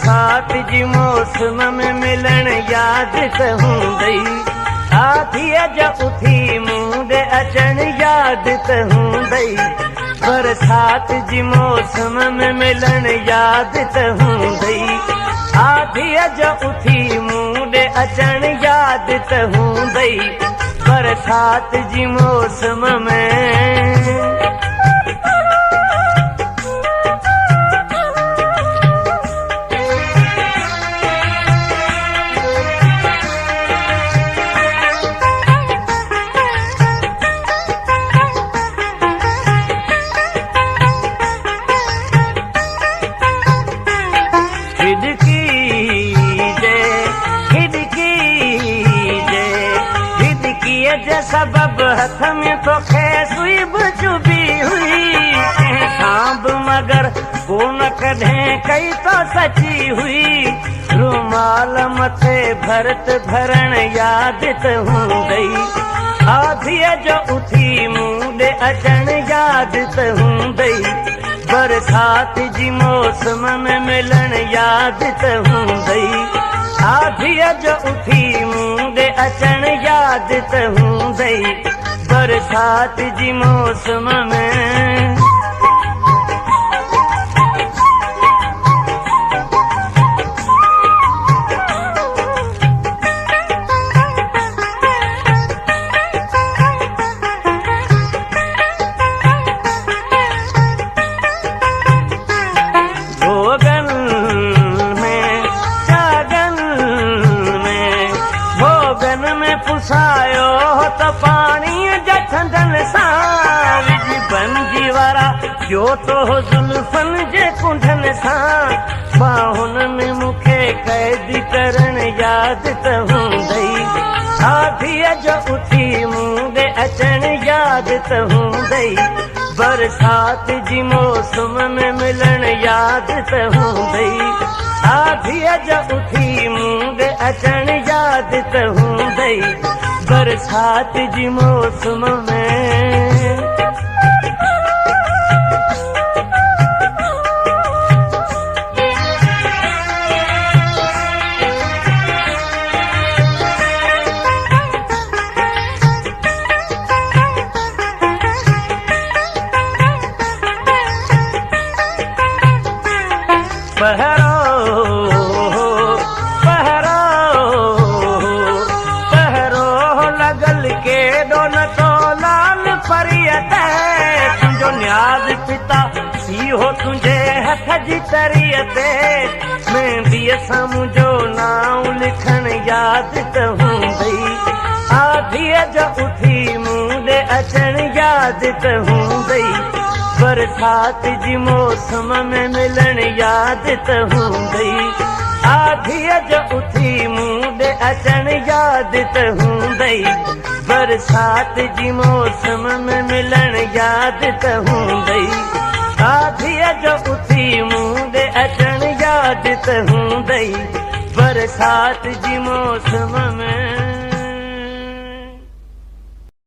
बरसात जी मौसम में मिलन याद त हूंदई, आधीअ जा उथी मुंड अचण याद त हूंदई। बरसात जी मौसम में मिलन याद त हूंदई, आधीअ जा उथी मुंड अचण याद त हूंदई। बरसात जी मौसम में सबब हथ में तोखे सुई चुभी हुई, सांब मगर कोन कढे कई तो सची हुई। रुमाल मथे भरत भरण याद त हूंदई, आधीअ जो उथी मुंड अचण याद त हूंदई। बरसात जी मौसम में मिलन याद त हूंदई, आधीअ जो उथी मुंड अचण याद त हूंदई। बरसात जी मौसम में पुसायो त पानी जठंदन सां विझ बंजी वारा जो तो जुल्फन जे कुंडन सां। बाहुन में मूंखे कैद करण याद त हूंदई, आधीअ जो उथी मुंड अचण याद त हूंदई। बरसात जी मौसम में मिलन याद त हूंदई, आधीअ जो उथी मुंड अचण याद त हूंदई। बरसात जी मौसम में पहरो तुझो न्याज पिता इहो तुंहिंजे हथ जी तरीअ ते। मेहंदीअ सां मुंहिंजो नाम लिखण याद त हूंदई, आधीअ जो उथी मुंड अचण याद त हूंदई। बरसात जी मौसम में मिलन याद त हूंदई, आधीअ जो उथी मुंड अचण याद त हूंदई। बरसात जी मौसम में मिलन याद त हूंदई, आधीअ जो उथी मुंड अचण याद त हूंदई। बरसात जी मौसम में